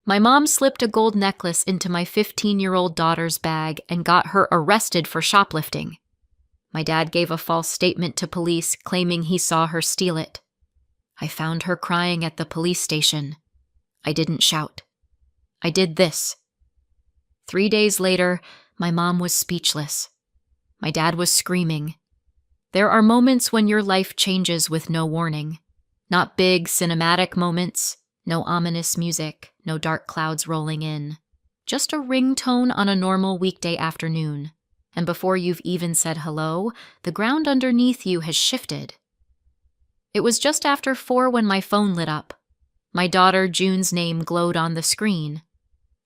My mom slipped a gold necklace into my 15-year-old daughter's bag and got her arrested for shoplifting. My dad gave a false statement to police claiming he saw her steal it. I found her crying at the police station. I didn't shout. I did this. 3 days later, my mom was speechless. My dad was screaming. There are moments when your life changes with no warning. Not big, cinematic moments, no ominous music, no dark clouds rolling in. Just a ringtone on a normal weekday afternoon. And before you've even said hello, the ground underneath you has shifted. It was just after 4 when my phone lit up. My daughter June's name glowed on the screen.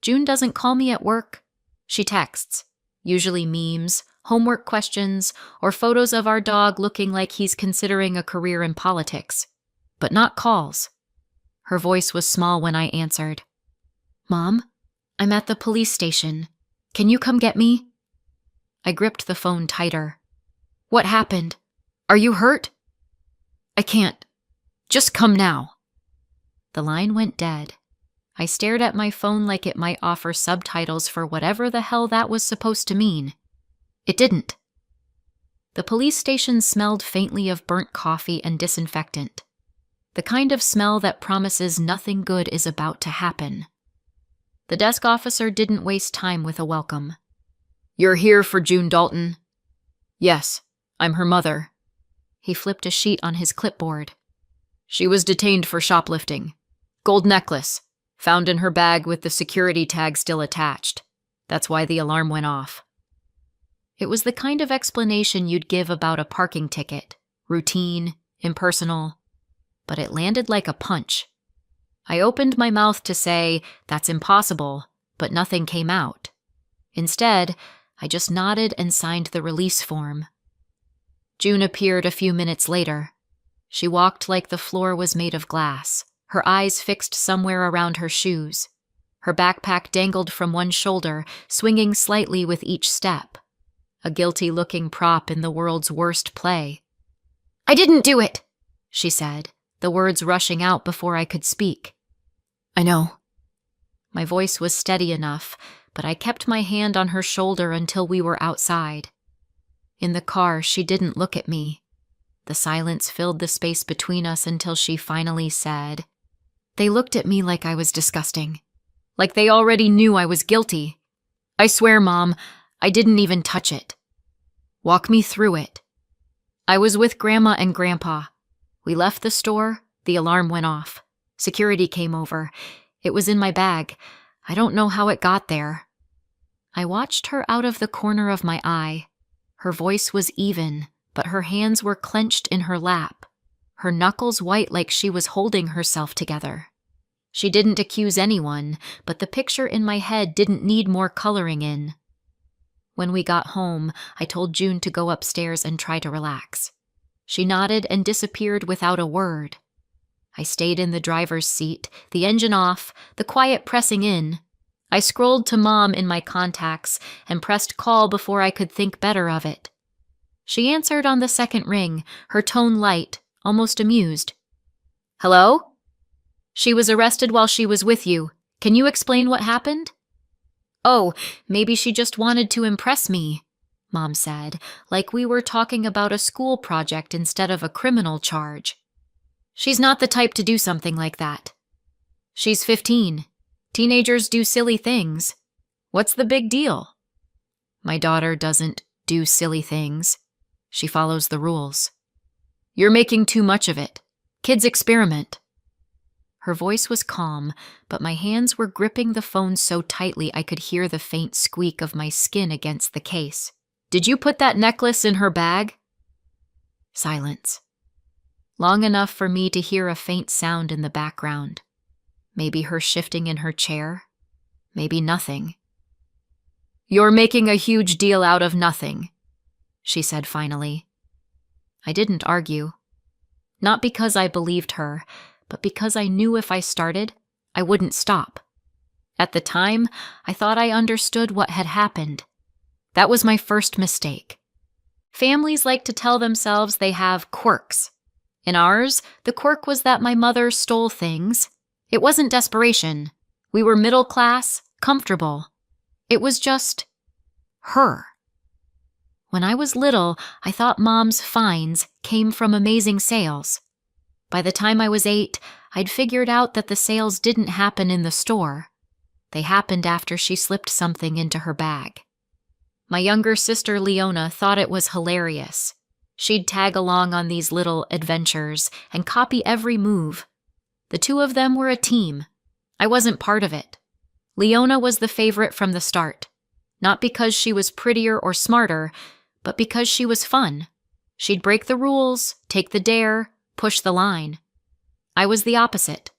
June doesn't call me at work. She texts, usually memes, homework questions, or photos of our dog looking like he's considering a career in politics. But not calls. Her voice was small when I answered. "Mom, I'm at the police station. Can you come get me?" I gripped the phone tighter. "What happened? Are you hurt?" "I can't. Just come now." The line went dead. I stared at my phone like it might offer subtitles for whatever the hell that was supposed to mean. It didn't. The police station smelled faintly of burnt coffee and disinfectant. The kind of smell that promises nothing good is about to happen. The desk officer didn't waste time with a welcome. "You're here for June Dalton?" "Yes, I'm her mother." He flipped a sheet on his clipboard. "She was detained for shoplifting. Gold necklace, found in her bag with the security tag still attached. That's why the alarm went off." It was the kind of explanation you'd give about a parking ticket. Routine, impersonal. But it landed like a punch. I opened my mouth to say, "That's impossible," but nothing came out. Instead, I just nodded and signed the release form. June appeared a few minutes later. She walked like the floor was made of glass, her eyes fixed somewhere around her shoes. Her backpack dangled from one shoulder, swinging slightly with each step. A guilty-looking prop in the world's worst play. "I didn't do it," she said, the words rushing out before I could speak. "I know." My voice was steady enough, but I kept my hand on her shoulder until we were outside. In the car, she didn't look at me. The silence filled the space between us until she finally said, "They looked at me like I was disgusting. Like they already knew I was guilty. I swear, Mom, I didn't even touch it." "Walk me through it." "I was with Grandma and Grandpa. We left the store, the alarm went off. Security came over. It was in my bag. I don't know how it got there." I watched her out of the corner of my eye. Her voice was even, but her hands were clenched in her lap, her knuckles white like she was holding herself together. She didn't accuse anyone, but the picture in my head didn't need more coloring in. When we got home, I told June to go upstairs and try to relax. She nodded and disappeared without a word. I stayed in the driver's seat, the engine off, the quiet pressing in. I scrolled to Mom in my contacts and pressed call before I could think better of it. She answered on the second ring, her tone light, almost amused. "Hello? She was arrested while she was with you. Can you explain what happened?" "Oh, maybe she just wanted to impress me," Mom said, like we were talking about a school project instead of a criminal charge. "She's not the type to do something like that. She's 15. Teenagers do silly things. What's the big deal?" "My daughter doesn't do silly things. She follows the rules." "You're making too much of it. Kids experiment." Her voice was calm, but my hands were gripping the phone so tightly I could hear the faint squeak of my skin against the case. "Did you put that necklace in her bag?" Silence. Long enough for me to hear a faint sound in the background. Maybe her shifting in her chair. Maybe nothing. "You're making a huge deal out of nothing," she said finally. I didn't argue. Not because I believed her, but because I knew if I started, I wouldn't stop. At the time, I thought I understood what had happened. That was my first mistake. Families like to tell themselves they have quirks. In ours, the quirk was that my mother stole things. It wasn't desperation. We were middle class, comfortable. It was just her. When I was little, I thought Mom's finds came from amazing sales. By the time I was 8, I'd figured out that the sales didn't happen in the store. They happened after she slipped something into her bag. My younger sister Leona thought it was hilarious. She'd tag along on these little adventures and copy every move. The two of them were a team. I wasn't part of it. Leona was the favorite from the start, not because she was prettier or smarter, but because she was fun. She'd break the rules, take the dare, push the line. I was the opposite.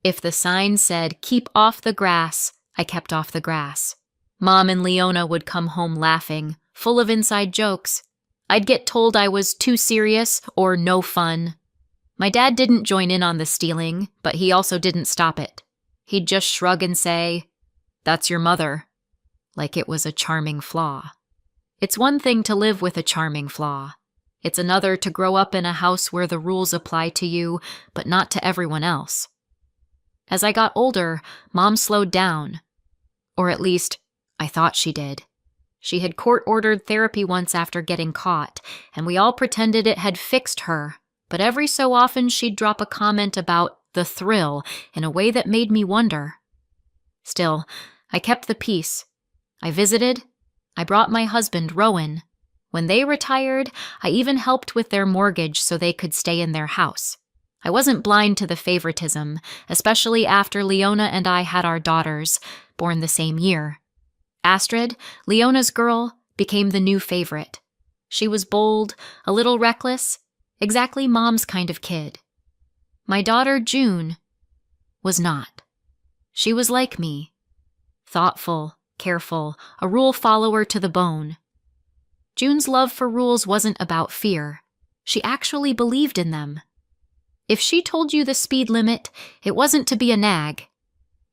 If the sign said, "Keep off the grass," I kept off the grass. Mom and Leona would come home laughing, full of inside jokes. I'd get told I was too serious or no fun. My dad didn't join in on the stealing, but he also didn't stop it. He'd just shrug and say, "That's your mother," like it was a charming flaw. It's one thing to live with a charming flaw. It's another to grow up in a house where the rules apply to you, but not to everyone else. As I got older, Mom slowed down. Or at least, I thought she did. She had court-ordered therapy once after getting caught, and we all pretended it had fixed her, but every so often she'd drop a comment about the thrill in a way that made me wonder. Still, I kept the peace. I visited. I brought my husband, Rowan. When they retired, I even helped with their mortgage so they could stay in their house. I wasn't blind to the favoritism, especially after Leona and I had our daughters, born the same year. Astrid, Leona's girl, became the new favorite. She was bold, a little reckless, exactly Mom's kind of kid. My daughter, June, was not. She was like me. Thoughtful, careful, a rule follower to the bone. June's love for rules wasn't about fear. She actually believed in them. If she told you the speed limit, it wasn't to be a nag.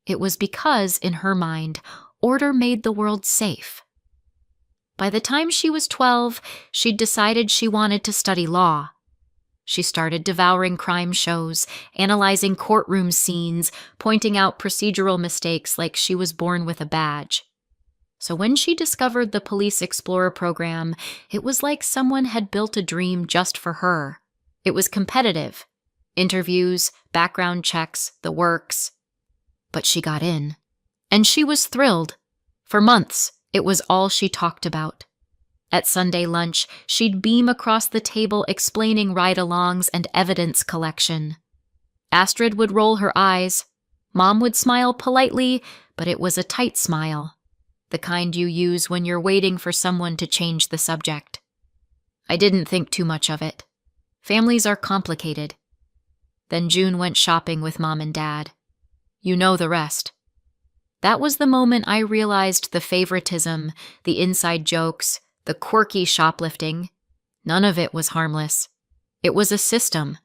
It was because, in her mind, order made the world safe. By the time she was 12, she'd decided she wanted to study law. She started devouring crime shows, analyzing courtroom scenes, pointing out procedural mistakes like she was born with a badge. So when she discovered the Police Explorer program, it was like someone had built a dream just for her. It was competitive. Interviews, background checks, the works. But she got in. And she was thrilled. For months, it was all she talked about. At Sunday lunch, she'd beam across the table explaining ride-alongs and evidence collection. Astrid would roll her eyes. Mom would smile politely, but it was a tight smile, the kind you use when you're waiting for someone to change the subject. I didn't think too much of it. Families are complicated. Then June went shopping with Mom and Dad. You know the rest. That was the moment I realized the favoritism, the inside jokes, the quirky shoplifting. None of it was harmless. It was a system,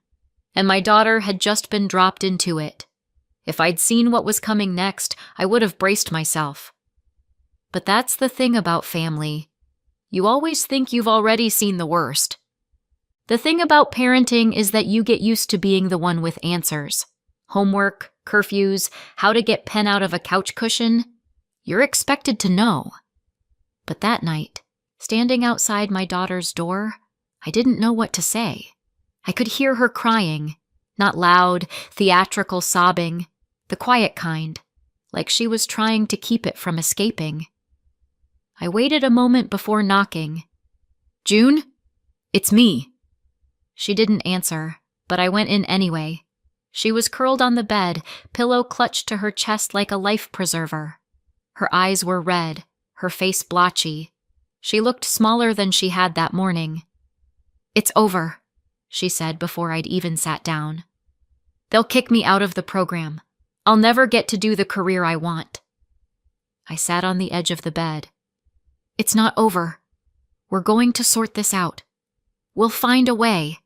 and my daughter had just been dropped into it. If I'd seen what was coming next, I would have braced myself. But that's the thing about family. You always think you've already seen the worst. The thing about parenting is that you get used to being the one with answers. Homework, curfews, how to get pen out of a couch cushion. You're expected to know. But that night, standing outside my daughter's door, I didn't know what to say. I could hear her crying, not loud, theatrical sobbing, the quiet kind, like she was trying to keep it from escaping. I waited a moment before knocking. "June? It's me." She didn't answer, but I went in anyway. She was curled on the bed, pillow clutched to her chest like a life preserver. Her eyes were red, her face blotchy. She looked smaller than she had that morning. "It's over," she said before I'd even sat down. "They'll kick me out of the program. I'll never get to do the career I want." I sat on the edge of the bed. "It's not over. We're going to sort this out. We'll find a way."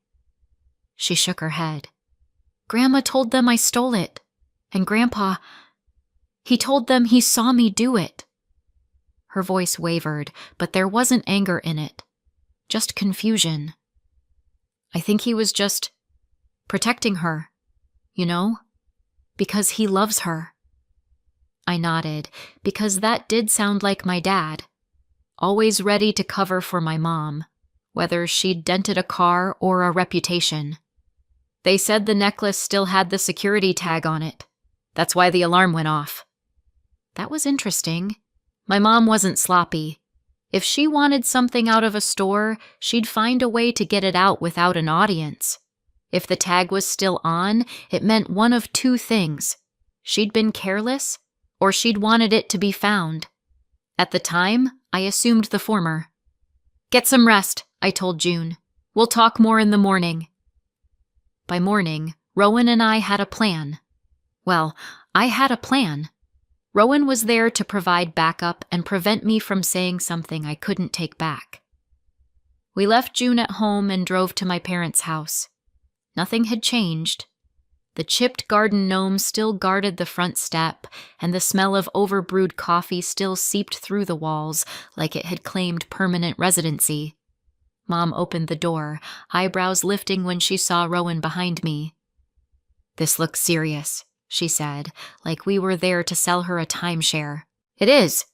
She shook her head. "Grandma told them I stole it. And Grandpa, he told them he saw me do it." Her voice wavered, but there wasn't anger in it. Just confusion. "I think he was just protecting her, you know? Because he loves her." I nodded, because that did sound like my dad. Always ready to cover for my mom, whether she'd dented a car or a reputation. They said the necklace still had the security tag on it. That's why the alarm went off. That was interesting. My mom wasn't sloppy. If she wanted something out of a store, she'd find a way to get it out without an audience. If the tag was still on, it meant one of two things. She'd been careless, or she'd wanted it to be found. At the time, I assumed the former. "Get some rest," I told June. "We'll talk more in the morning." By morning, Rowan and I had a plan. Well, I had a plan. Rowan was there to provide backup and prevent me from saying something I couldn't take back. We left June at home and drove to my parents' house. Nothing had changed. The chipped garden gnome still guarded the front step, and the smell of overbrewed coffee still seeped through the walls like it had claimed permanent residency. Mom opened the door, eyebrows lifting when she saw Rowan behind me. "This looks serious," she said, like we were there to sell her a timeshare. "It is."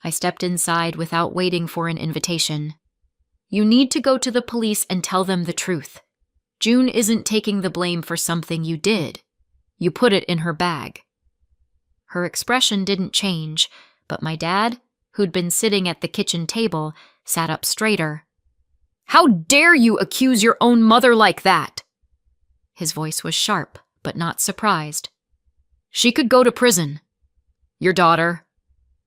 I stepped inside without waiting for an invitation. "You need to go to the police and tell them the truth. June isn't taking the blame for something you did. You put it in her bag." Her expression didn't change, but my dad, who'd been sitting at the kitchen table, sat up straighter. "How dare you accuse your own mother like that?" His voice was sharp, but not surprised. "She could go to prison. Your daughter.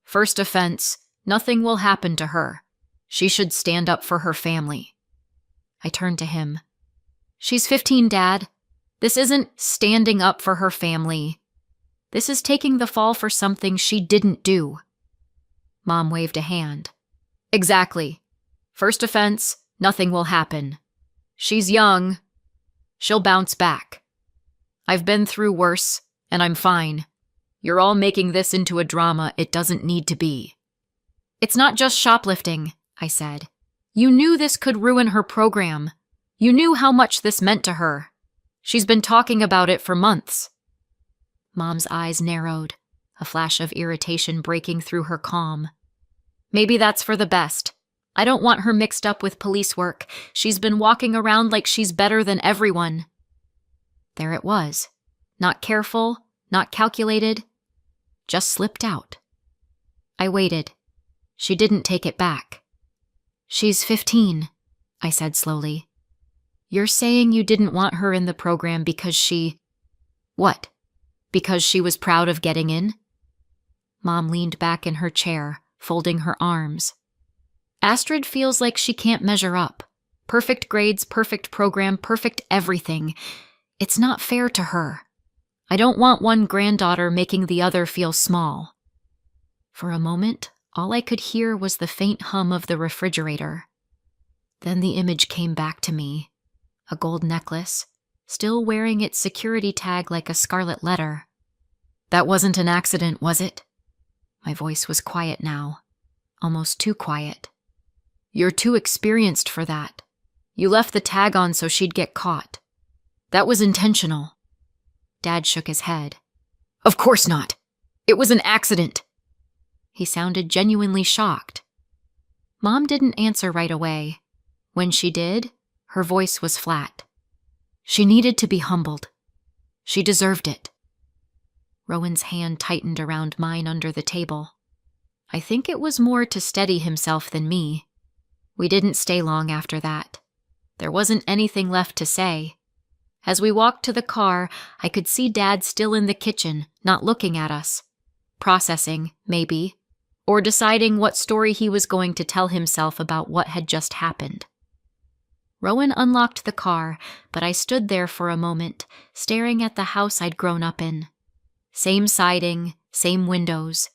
First offense, nothing will happen to her. She should stand up for her family." I turned to him. "She's 15, Dad. This isn't standing up for her family. This is taking the fall for something she didn't do." Mom waved a hand. "Exactly. First offense, nothing will happen. She's young. She'll bounce back. I've been through worse, and I'm fine. You're all making this into a drama it doesn't need to be." "It's not just shoplifting," I said. "You knew this could ruin her program. You knew how much this meant to her. She's been talking about it for months." Mom's eyes narrowed, a flash of irritation breaking through her calm. "Maybe that's for the best. I don't want her mixed up with police work. She's been walking around like she's better than everyone." There it was. Not careful, not calculated, just slipped out. I waited. She didn't take it back. "She's 15, I said slowly. "You're saying you didn't want her in the program because she—" "What? Because she was proud of getting in?" Mom leaned back in her chair, folding her arms. "Astrid feels like she can't measure up. Perfect grades, perfect program, perfect everything. It's not fair to her. I don't want one granddaughter making the other feel small." For a moment, all I could hear was the faint hum of the refrigerator. Then the image came back to me. A gold necklace, still wearing its security tag like a scarlet letter. "That wasn't an accident, was it?" My voice was quiet now, almost too quiet. "You're too experienced for that. You left the tag on so she'd get caught. That was intentional." Dad shook his head. "Of course not. It was an accident." He sounded genuinely shocked. Mom didn't answer right away. When she did, her voice was flat. She needed to be humbled. She deserved it. Rowan's hand tightened around mine under the table. I think it was more to steady himself than me. We didn't stay long after that. There wasn't anything left to say. As we walked to the car, I could see Dad still in the kitchen, not looking at us. Processing, maybe, or deciding what story he was going to tell himself about what had just happened. Rowan unlocked the car, but I stood there for a moment, staring at the house I'd grown up in. Same siding, same windows.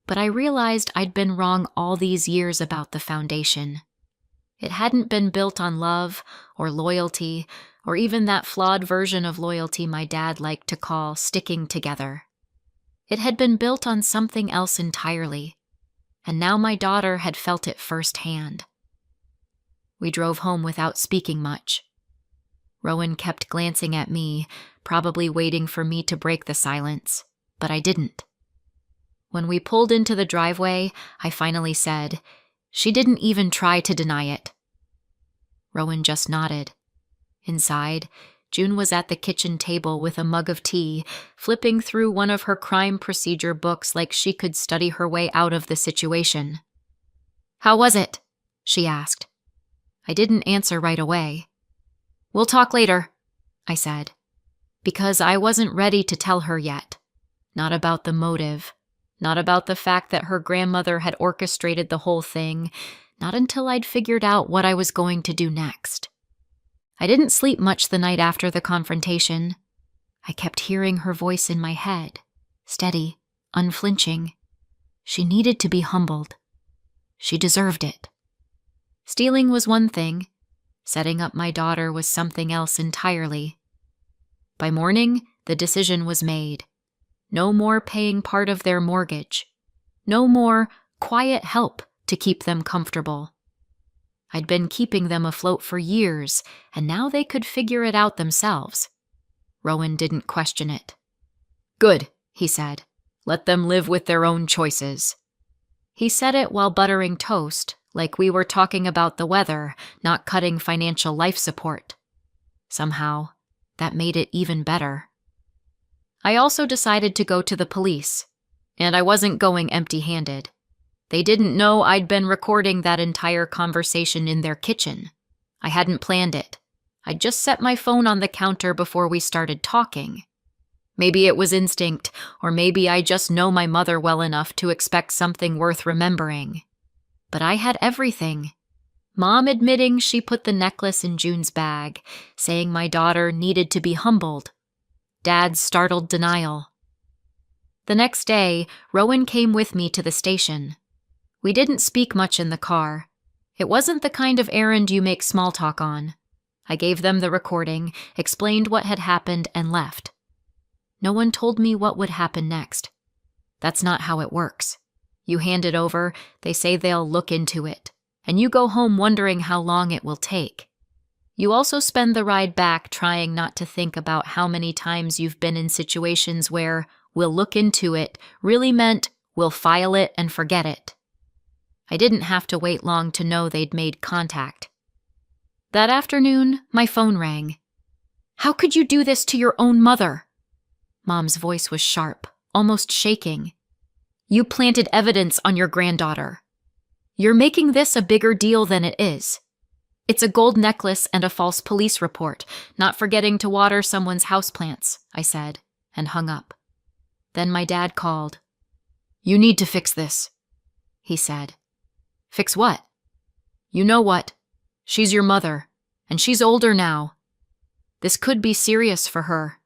But I realized I'd been wrong all these years about the foundation. It hadn't been built on love or loyalty, or even that flawed version of loyalty my dad liked to call sticking together. It had been built on something else entirely, and now my daughter had felt it firsthand. We drove home without speaking much. Rowan kept glancing at me, probably waiting for me to break the silence, but I didn't. When we pulled into the driveway, I finally said, "She didn't even try to deny it." Rowan just nodded. Inside, June was at the kitchen table with a mug of tea, flipping through one of her crime procedure books like she could study her way out of the situation. "How was it?" she asked. I didn't answer right away. "We'll talk later," I said, because I wasn't ready to tell her yet. Not about the motive, not about the fact that her grandmother had orchestrated the whole thing, not until I'd figured out what I was going to do next. I didn't sleep much the night after the confrontation. I kept hearing her voice in my head, steady, unflinching. She needed to be humbled. She deserved it. Stealing was one thing. Setting up my daughter was something else entirely. By morning, the decision was made. No more paying part of their mortgage. No more quiet help to keep them comfortable. I'd been keeping them afloat for years, and now they could figure it out themselves. Rowan didn't question it. "Good," he said. "Let them live with their own choices." He said it while buttering toast, like we were talking about the weather, not cutting financial life support. Somehow, that made it even better. I also decided to go to the police, and I wasn't going empty-handed. They didn't know I'd been recording that entire conversation in their kitchen. I hadn't planned it. I'd just set my phone on the counter before we started talking. Maybe it was instinct, or maybe I just know my mother well enough to expect something worth remembering. But I had everything. Mom admitting she put the necklace in June's bag, saying my daughter needed to be humbled. Dad's startled denial. The next day, Rowan came with me to the station. We didn't speak much in the car. It wasn't the kind of errand you make small talk on. I gave them the recording, explained what had happened, and left. No one told me what would happen next. That's not how it works. You hand it over, they say they'll look into it, and you go home wondering how long it will take. You also spend the ride back trying not to think about how many times you've been in situations where "we'll look into it" really meant "we'll file it and forget it." I didn't have to wait long to know they'd made contact. That afternoon, my phone rang. "How could you do this to your own mother?" Mom's voice was sharp, almost shaking. "You planted evidence on your granddaughter. You're making this a bigger deal than it is. It's a gold necklace and a false police report, not forgetting to water someone's houseplants," I said, and hung up. Then my dad called. "You need to fix this," he said. "Fix what?" "You know what. She's your mother, and she's older now. This could be serious for her.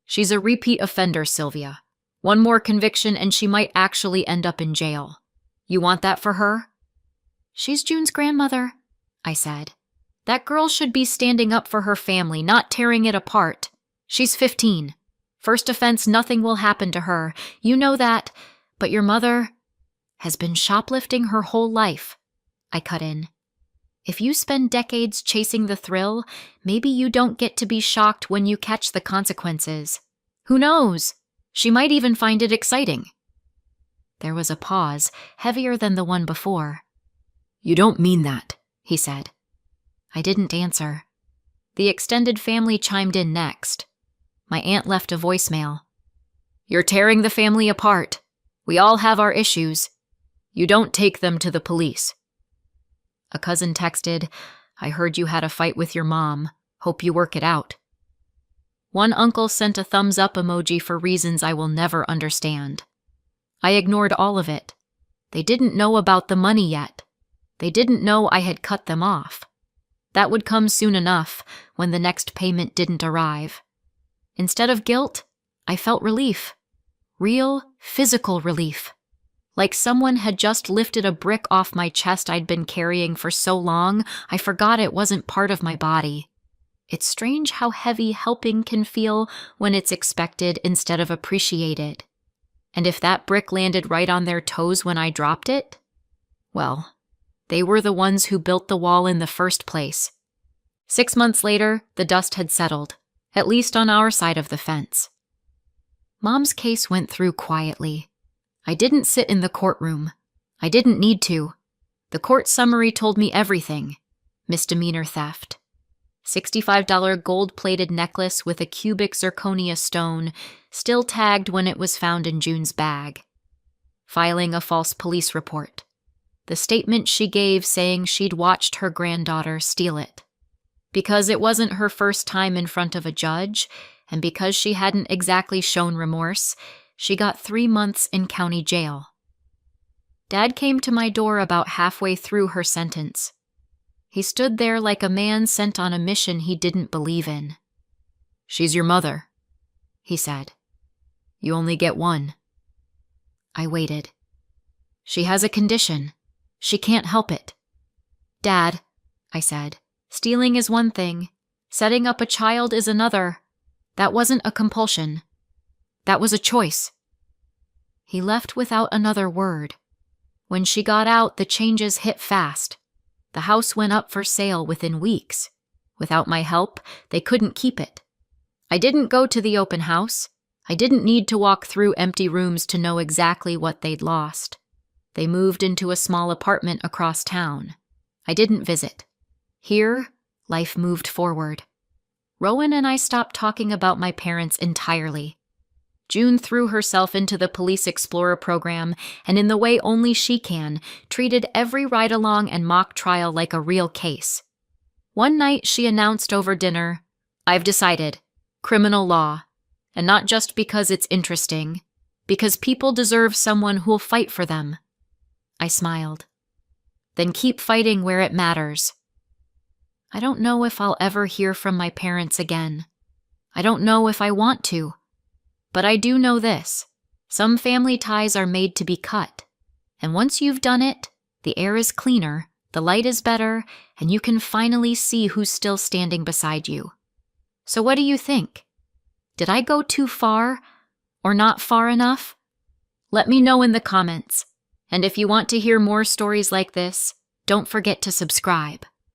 She's a repeat offender, Sylvia. One more conviction and she might actually end up in jail. You want that for her?" "She's June's grandmother," I said. "That girl should be standing up for her family, not tearing it apart. She's 15. First offense, nothing will happen to her. You know that. But your mother has been shoplifting her whole life," I cut in. "If you spend decades chasing the thrill, maybe you don't get to be shocked when you catch the consequences. Who knows? She might even find it exciting." There was a pause, heavier than the one before. "You don't mean that," he said. I didn't answer. The extended family chimed in next. My aunt left a voicemail. "You're tearing the family apart. We all have our issues. You don't take them to the police." A cousin texted, "I heard you had a fight with your mom. Hope you work it out." One uncle sent a thumbs up emoji for reasons I will never understand. I ignored all of it. They didn't know about the money yet. They didn't know I had cut them off. That would come soon enough, when the next payment didn't arrive. Instead of guilt, I felt relief. Real, physical relief. Like someone had just lifted a brick off my chest I'd been carrying for so long, I forgot it wasn't part of my body. It's strange how heavy helping can feel when it's expected instead of appreciated. And if that brick landed right on their toes when I dropped it, well, they were the ones who built the wall in the first place. 6 months later, the dust had settled, at least on our side of the fence. Mom's case went through quietly. I didn't sit in the courtroom. I didn't need to. The court summary told me everything. Misdemeanor theft. $65 gold-plated necklace with a cubic zirconia stone, still tagged when it was found in June's bag. Filing a false police report. The statement she gave saying she'd watched her granddaughter steal it. Because it wasn't her first time in front of a judge, and because she hadn't exactly shown remorse, she got 3 months in county jail. Dad came to my door about halfway through her sentence. He stood there like a man sent on a mission he didn't believe in. "She's your mother," he said. "You only get one." I waited. "She has a condition. She can't help it." "Dad," I said, "stealing is one thing. Setting up a child is another. That wasn't a compulsion. That was a choice." He left without another word. When she got out, the changes hit fast. The house went up for sale within weeks. Without my help, they couldn't keep it. I didn't go to the open house. I didn't need to walk through empty rooms to know exactly what they'd lost. They moved into a small apartment across town. I didn't visit. Here, life moved forward. Rowan and I stopped talking about my parents entirely. June threw herself into the Police Explorer program and, in the way only she can, treated every ride-along and mock trial like a real case. One night she announced over dinner, "I've decided. Criminal law. And not just because it's interesting. Because people deserve someone who'll fight for them." I smiled. "Then keep fighting where it matters." I don't know if I'll ever hear from my parents again. I don't know if I want to. But I do know this. Some family ties are made to be cut. And once you've done it, the air is cleaner, the light is better, and you can finally see who's still standing beside you. So what do you think? Did I go too far? Or not far enough? Let me know in the comments. And if you want to hear more stories like this, don't forget to subscribe.